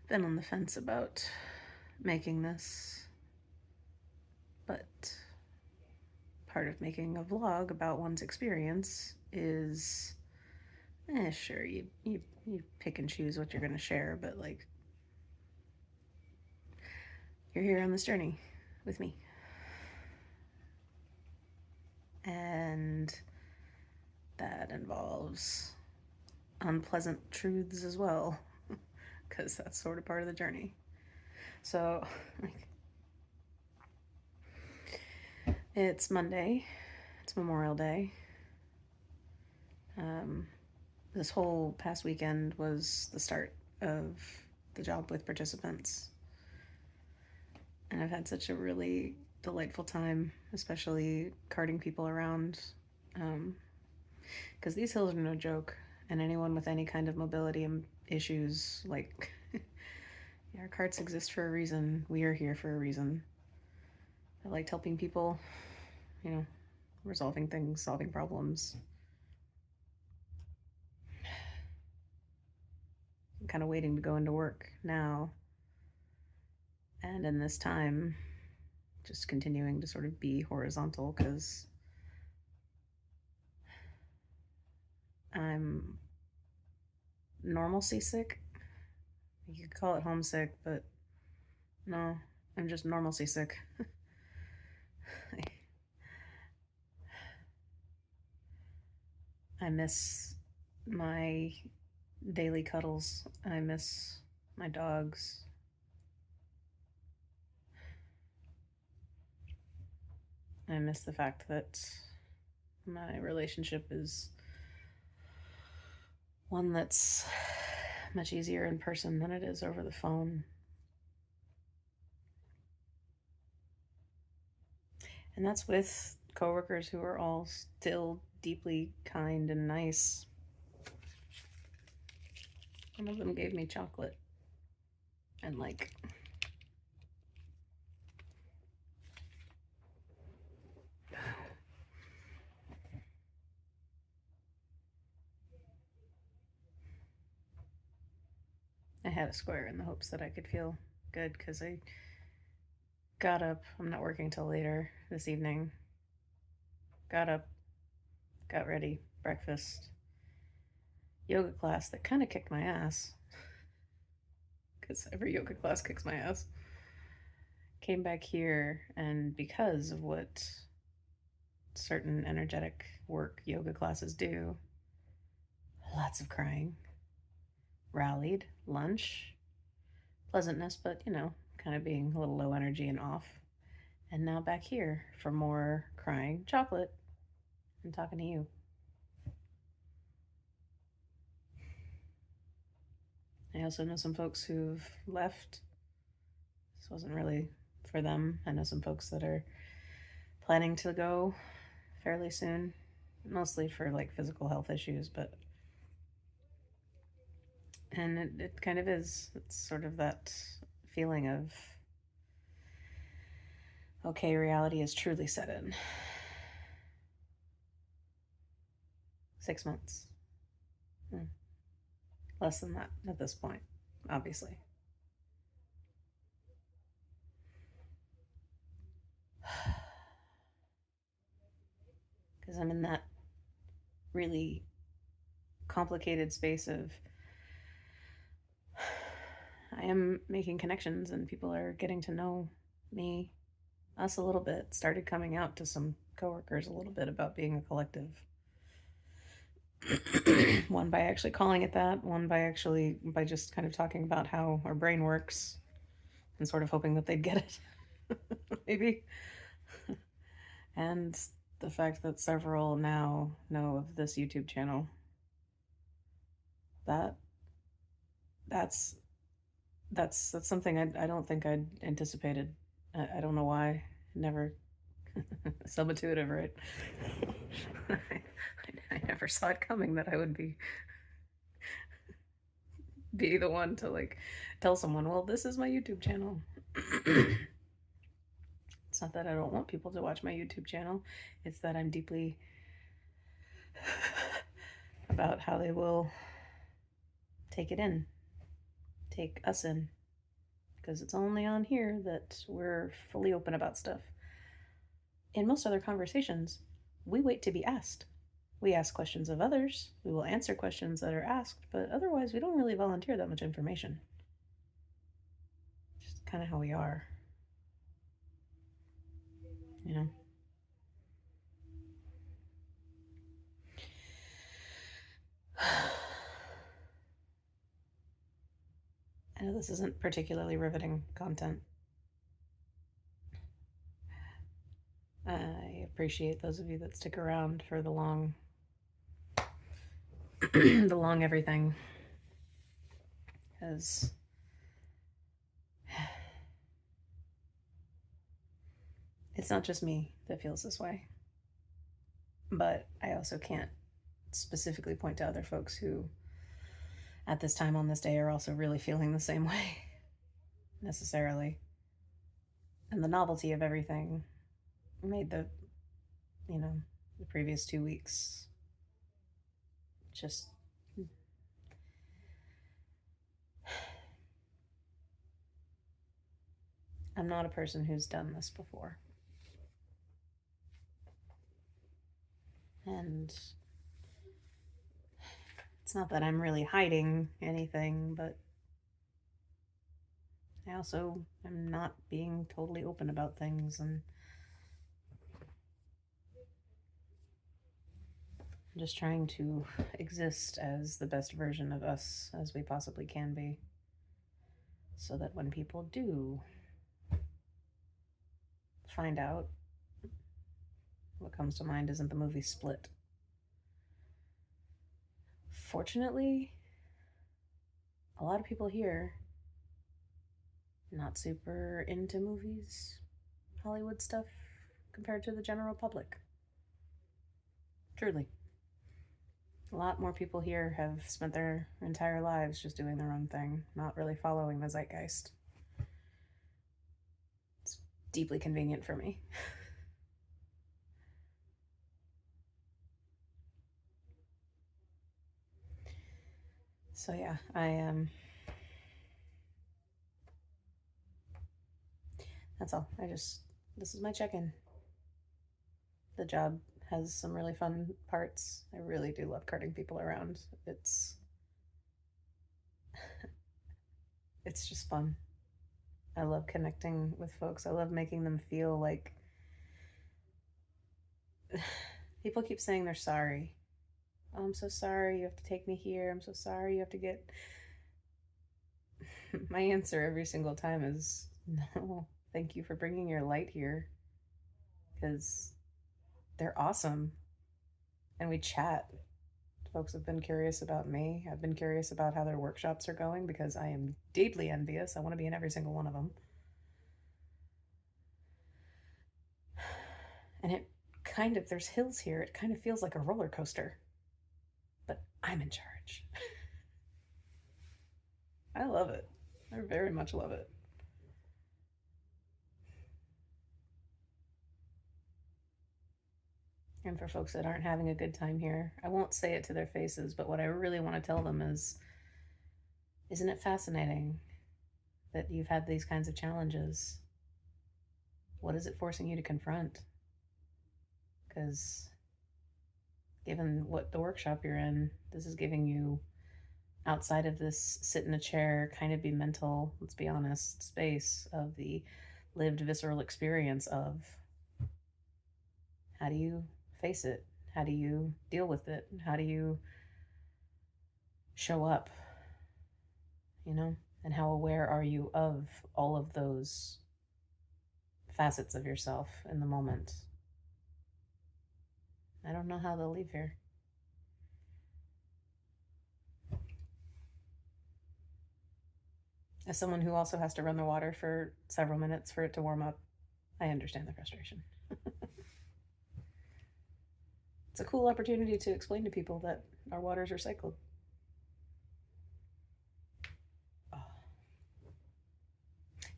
been on the fence about making this, but part of making a vlog about one's experience is, sure, you pick and choose what you're going to share, but like, you're here on this journey with me. And that involves unpleasant truths as well, because that's sort of part of the journey. So, like, it's Monday, it's Memorial Day. This whole past weekend was the start of the job with participants. And I've had such a really delightful time, especially carting people around. Because these hills are no joke, and anyone with any kind of mobility issues, like, our carts exist for a reason. We are here for a reason. I liked helping people, resolving things, solving problems. I'm kind of waiting to go into work now. And in this time, just continuing to sort of be horizontal because I'm normal seasick. You could call it homesick, but no, I'm just normal seasick. I miss my daily cuddles. I miss my dogs. I miss the fact that my relationship is one that's much easier in person than it is over the phone. And that's with coworkers who are all still deeply kind and nice. One of them gave me chocolate. And like, I had a square in the hopes that I could feel good because I got up. I'm not working till later this evening. Got up, got ready, breakfast, yoga class that kind of kicked my ass because every yoga class kicks my ass. Came back here, and because of what certain energetic work yoga classes do, lots of crying. Rallied, lunch, pleasantness, but kind of being a little low energy and off. And now back here for more crying, chocolate, and talking to you. I also know some folks who've left. This wasn't really for them. I know some folks that are planning to go fairly soon, mostly for like physical health issues, but and it kind of is. It's sort of that feeling of, okay, reality is truly set in. 6 months. Less than that at this point, obviously. Because I'm in that really complicated space of I am making connections and people are getting to know me, us a little bit. Started coming out to some coworkers a little bit about being a collective. One by actually calling it that, one by just kind of talking about how our brain works and sort of hoping that they'd get it. Maybe. And the fact that several now know of this YouTube channel. That that's that's something I don't think I'd anticipated. I don't know why. Never sub-intuitive, right? I never saw it coming that I would be the one to like tell someone, well, this is my YouTube channel. It's not that I don't want people to watch my YouTube channel. It's that I'm deeply about how they will take it in, take us in. because it's only on here that we're fully open about stuff. In most other conversations, we wait to be asked. We ask questions of others, we will answer questions that are asked, but otherwise, we don't really volunteer that much information. Just kind of how we are, you know? I know this isn't particularly riveting content. I appreciate those of you that stick around for the long the long everything, because it's not just me that feels this way, but I also can't specifically point to other folks who at this time on this day are also really feeling the same way necessarily. And the novelty of everything made the previous 2 weeks just, I'm not a person who's done this before. And it's not that I'm really hiding anything, but I also am not being totally open about things, and I'm just trying to exist as the best version of us as we possibly can be, so that when people do find out, what comes to mind isn't the movie Split. Fortunately, a lot of people here not super into movies, Hollywood stuff, compared to the general public. Truly. A lot more people here have spent their entire lives just doing their own thing, not really following the zeitgeist. It's deeply convenient for me. So yeah, that's all. This is my check-in. The job has some really fun parts. I really do love carting people around. It's just fun. I love connecting with folks. I love making them feel like people keep saying they're sorry. Oh, I'm so sorry you have to take me here. I'm so sorry you have to get. My answer every single time is no. Thank you for bringing your light here, because they're awesome. And we chat. Folks have been curious about me. I've been curious about how their workshops are going because I am deeply envious. I want to be in every single one of them. And there's hills here. It kind of feels like a roller coaster. But I'm in charge. I love it. I very much love it. And for folks that aren't having a good time here, I won't say it to their faces, but what I really want to tell them is, isn't it fascinating that you've had these kinds of challenges? What is it forcing you to confront? Because given what the workshop you're in, this is giving you, outside of this sit in a chair, kind of be mental, let's be honest, space of the lived visceral experience of how do you face it? How do you deal with it? How do you show up? And how aware are you of all of those facets of yourself in the moment? I don't know how they'll leave here. As someone who also has to run the water for several minutes for it to warm up, I understand the frustration. It's a cool opportunity to explain to people that our water is recycled. Oh.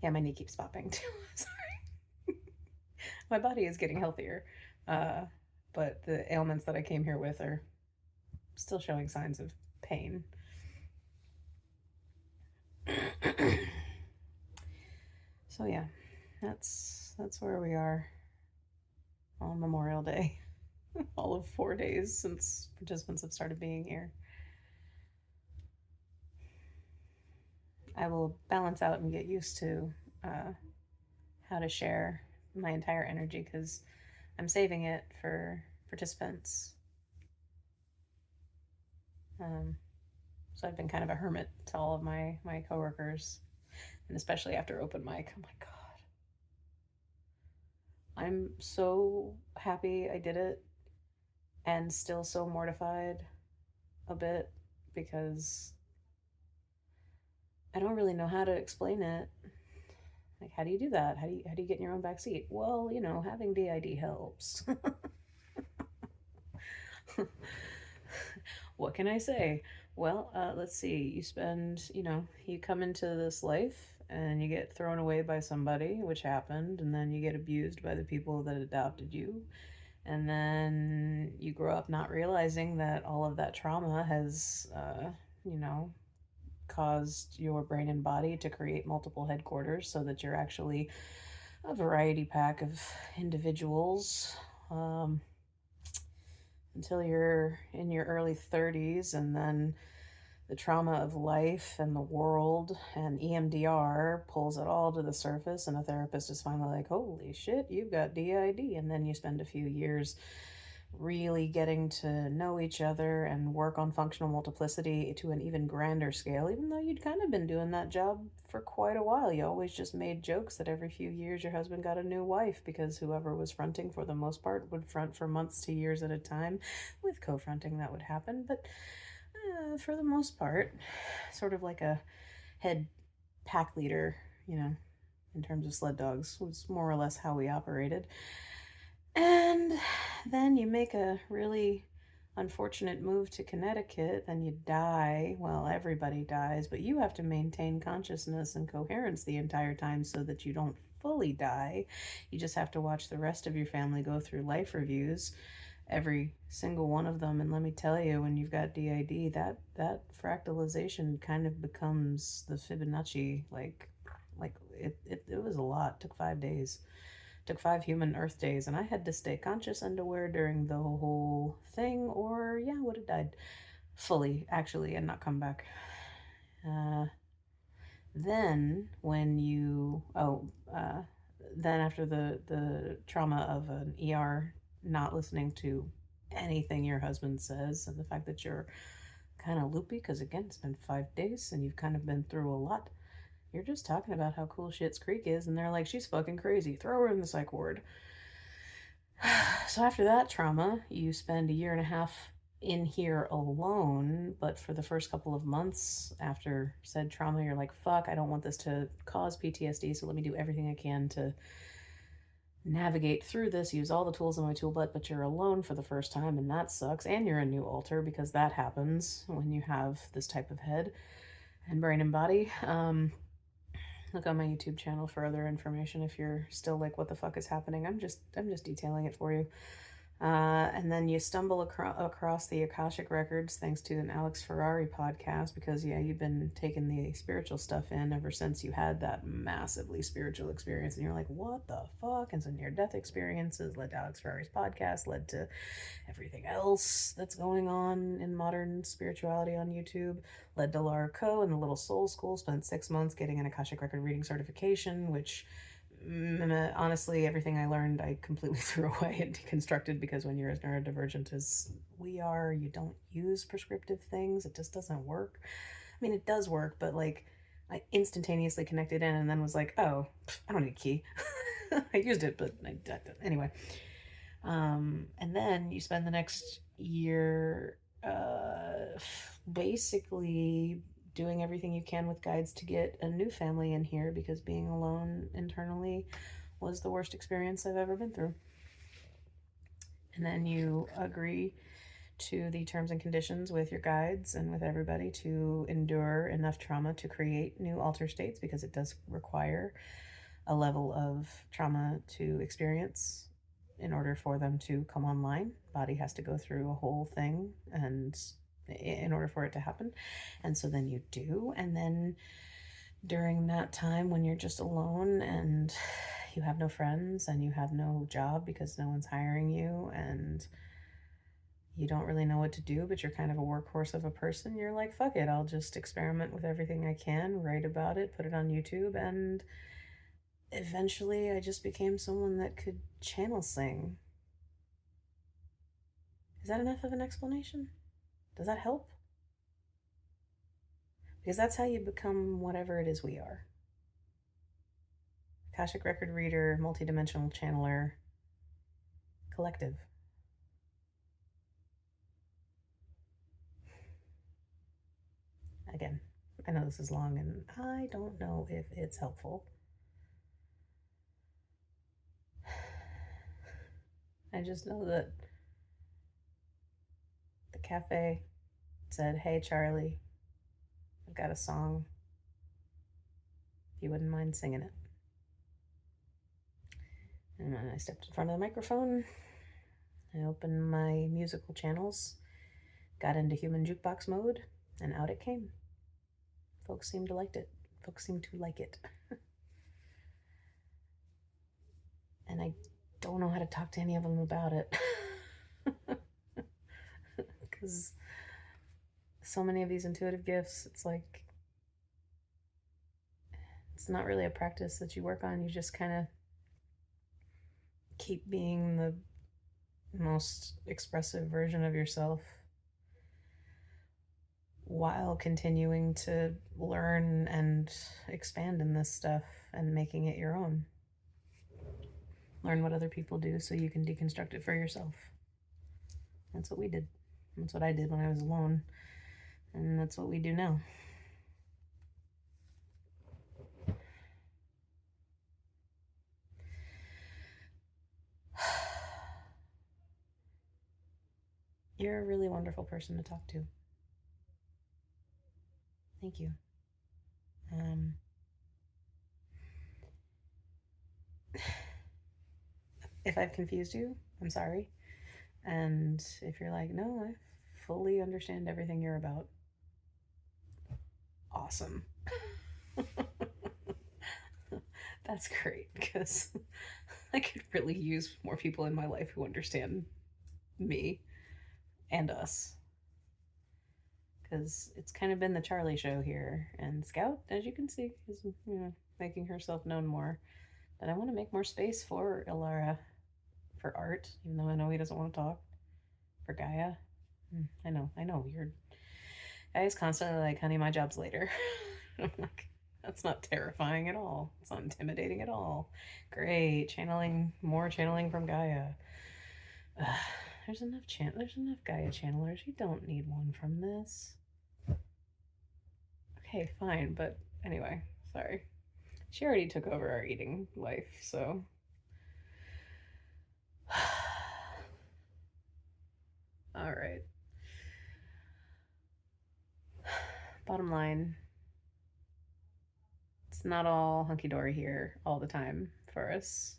Yeah, my knee keeps popping too. Sorry. My body is getting healthier, but the ailments that I came here with are still showing signs of pain. So yeah, that's where we are on Memorial Day. All of 4 days since participants have started being here. I will balance out and get used to uh, how to share my entire energy because I'm saving it for participants. Um, so I've been kind of a hermit to all of my coworkers, and especially after open mic. Oh my god, I'm so happy I did it, and still so mortified a bit because I don't really know how to explain it. Like, how do you do that? How do you get in your own back seat? Well, having DID helps. What can I say? Well, let's see. You come into this life and you get thrown away by somebody, which happened, and then you get abused by the people that adopted you. And then you grow up not realizing that all of that trauma has, you know, caused your brain and body to create multiple headquarters so that you're actually a variety pack of individuals. Um, until you're in your early 30s, and then the trauma of life and the world and EMDR pulls it all to the surface, and a therapist is finally like, holy shit, you've got DID. And then you spend a few years really getting to know each other and work on functional multiplicity to an even grander scale, even though you'd kind of been doing that job for quite a while. You always just made jokes that every few years your husband got a new wife because whoever was fronting for the most part would front for months to years at a time. With co fronting, that would happen, but for the most part, sort of like a head pack leader, you know, in terms of sled dogs, was more or less how we operated. And then you make a really unfortunate move to Connecticut and you die. Well, everybody dies, but you have to maintain consciousness and coherence the entire time so that you don't fully die. You just have to watch the rest of your family go through life reviews, every single one of them. And let me tell you, when you've got DID, that fractalization kind of becomes the Fibonacci. It was a lot. It took 5 days. Took 5 human Earth days, and I had to stay conscious underwear during the whole thing, or yeah, would have died fully actually and not come back. Uh, then when you then after the trauma of an ER, not listening to anything your husband says, and the fact that you're kind of loopy because again it's been 5 days and you've kind of been through a lot. You're just talking about how cool Shit's Creek is, and they're like, she's fucking crazy. Throw her in the psych ward. So after that trauma, you spend a year and a half in here alone, but for the first couple of months after said trauma, you're like, fuck, I don't want this to cause PTSD, so let me do everything I can to navigate through this, use all the tools in my tool belt, but you're alone for the first time, and that sucks. And you're a new alter because that happens when you have this type of head and brain and body. Look on my YouTube channel for other information if you're still like, what the fuck is happening? I'm just detailing it for you. And then you stumble across the Akashic Records thanks to an Alex Ferrari podcast because, yeah, you've been taking the spiritual stuff in ever since you had that massively spiritual experience. And you're like, what the fuck? And so near-death experiences led to Alex Ferrari's podcast, led to everything else that's going on in modern spirituality on YouTube, led to Laura Coe and the Little Soul School, spent 6 months getting an Akashic Record reading certification, which honestly, everything I learned, I completely threw away and deconstructed because when you're as neurodivergent as we are, you don't use prescriptive things. It just doesn't work. I mean, it does work, but like, I instantaneously connected in and then was like, oh, I don't need a key. I used it, but anyway. And then you spend the next year basically doing everything you can with guides to get a new family in here because being alone internally was the worst experience I've ever been through. And then you agree to the terms and conditions with your guides and with everybody to endure enough trauma to create new alter states because it does require a level of trauma to experience in order for them to come online. Body has to go through a whole thing and in order for it to happen. And so then you do, and then during that time when you're just alone and you have no friends and you have no job because no one's hiring you and you don't really know what to do, but you're kind of a workhorse of a person, you're like, fuck it, I'll just experiment with everything I can, write about it, put it on YouTube, and eventually I just became someone that could channel sing. Is that enough of an explanation? Does that help? Because that's how you become whatever it is we are. Akashic record reader, multidimensional channeler, collective. Again, I know this is long and I don't know if it's helpful. I just know that the cafe said, "Hey, Charlie, I've got a song. If you wouldn't mind singing it." And then I stepped in front of the microphone. I opened my musical channels, got into human jukebox mode, and out it came. Folks seemed to like it. Folks seemed to like it. And I don't know how to talk to any of them about it. Because so many of these intuitive gifts, it's like, it's not really a practice that you work on. You just kind of keep being the most expressive version of yourself while continuing to learn and expand in this stuff and making it your own. Learn what other people do so you can deconstruct it for yourself. That's what we did. That's what I did when I was alone. And that's what we do now. You're a really wonderful person to talk to. Thank you. If I've confused you, I'm sorry. And if you're like, no, I fully understand everything you're about, awesome. That's great, because I could really use more people in my life who understand me and us. Because it's kind of been the Charlie show here. And Scout, as you can see, is making herself known more. But I want to make more space for Ilara, for art, even though I know he doesn't want to talk. For Gaia. I know. You're Gaia's constantly like, honey, my job's later. I'm like, that's not terrifying at all. It's not intimidating at all. Great. More channeling from Gaia. There's enough Gaia channelers. You don't need one from this. Okay, fine, but anyway, sorry. She already took over our eating life, so. All right. Bottom line, it's not all hunky dory here all the time for us.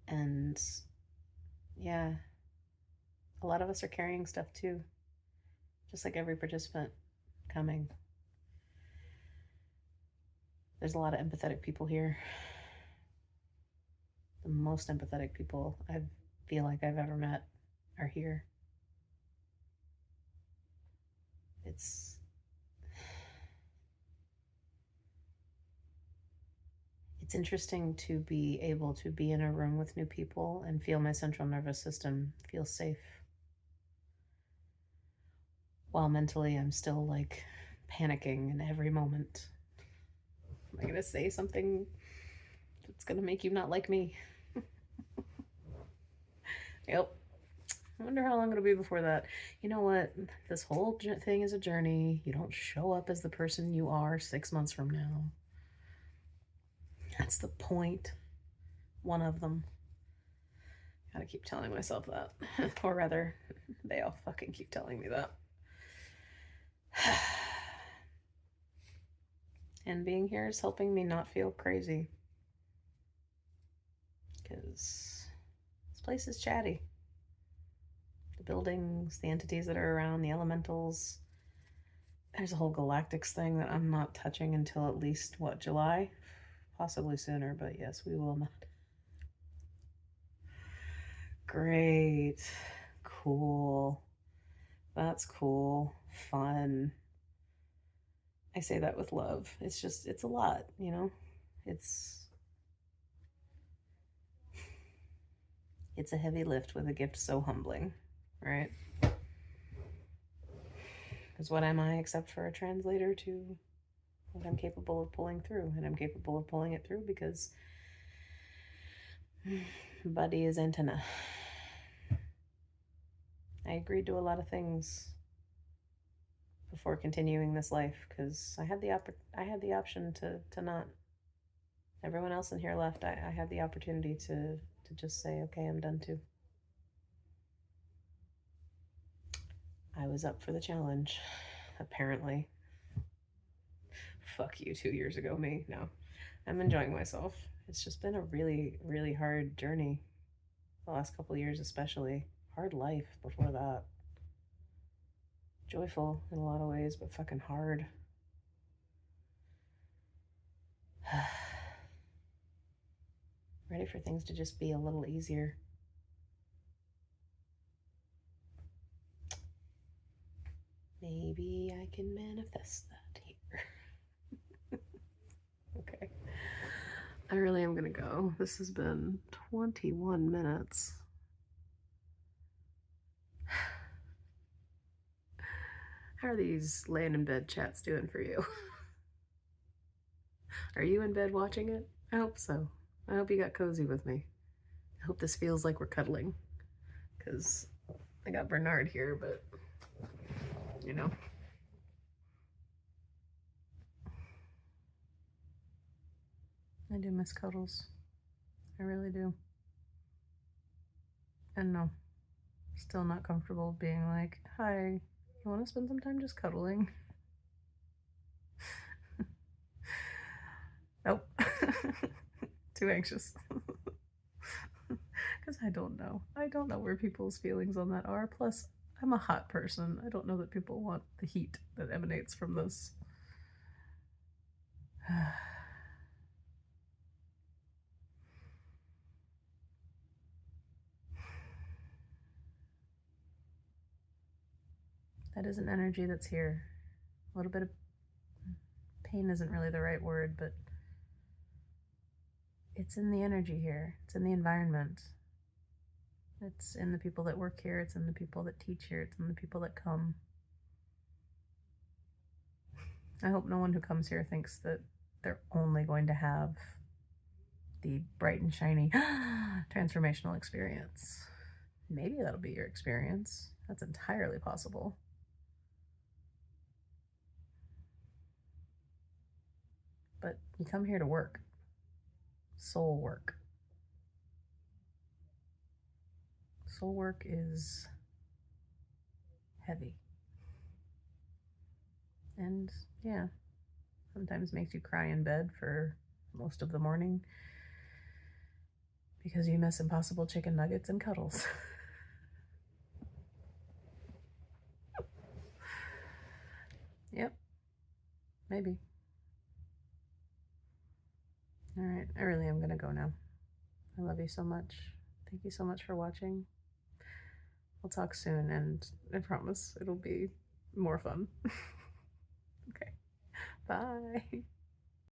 And yeah, a lot of us are carrying stuff too, just like every participant coming. There's a lot of empathetic people here. The most empathetic people I feel like I've ever met are here. It's interesting to be able to be in a room with new people and feel my central nervous system feel safe. While mentally I'm still like panicking in every moment. Am I going to say something that's going to make you not like me? Yep. I wonder how long it'll be before that. You know what? This whole thing is a journey. You don't show up as the person you are 6 months from now. That's the point. One of them. Gotta keep telling myself that. Or rather, they all fucking keep telling me that. And being here is helping me not feel crazy. Because this place is chatty. The buildings, the entities that are around, the elementals. There's a whole galactics thing that I'm not touching until at least, what, July? Possibly sooner, but yes, we will not. Great. Cool. That's cool. Fun. I say that with love. It's just, it's a lot, you know? It's it's a heavy lift with a gift so humbling, right? Because what am I except for a translator to what I'm capable of pulling through? And I'm capable of pulling it through because Buddy is antenna. I agreed to a lot of things before continuing this life because I had the option to not. Everyone else in here left. I had the opportunity to just say, okay, I'm done too. I was up for the challenge, apparently. Fuck you, 2 years ago, me. No, I'm enjoying myself. It's just been a really, really hard journey. The last couple of years, especially. Hard life before that. Joyful in a lot of ways, but fucking hard. Ready for things to just be a little easier. Maybe I can manifest that here. Okay. I really am gonna go. This has been 21 minutes. How are these laying in bed chats doing for you? Are you in bed watching it? I hope so. I hope you got cozy with me. I hope this feels like we're cuddling. Because I got Bernard here, but, you know. I do miss cuddles. I really do. And no, still not comfortable being like, hi, you want to spend some time just cuddling? Nope. Too anxious. Because I don't know. I don't know where people's feelings on that are. Plus, I'm a hot person. I don't know that people want the heat that emanates from this. That is an energy that's here. A little bit of pain isn't really the right word, but it's in the energy here. It's in the environment. It's in the people that work here. It's in the people that teach here. It's in the people that come. I hope no one who comes here thinks that they're only going to have the bright and shiny transformational experience. Maybe that'll be your experience. That's entirely possible. But you come here to work. Soul work. Soul work is heavy. And yeah, sometimes makes you cry in bed for most of the morning because you miss impossible chicken nuggets and cuddles. Yep, maybe. All right, I really am gonna go now. I love you so much. Thank you so much for watching. We'll talk soon, and I promise it'll be more fun. Okay, bye.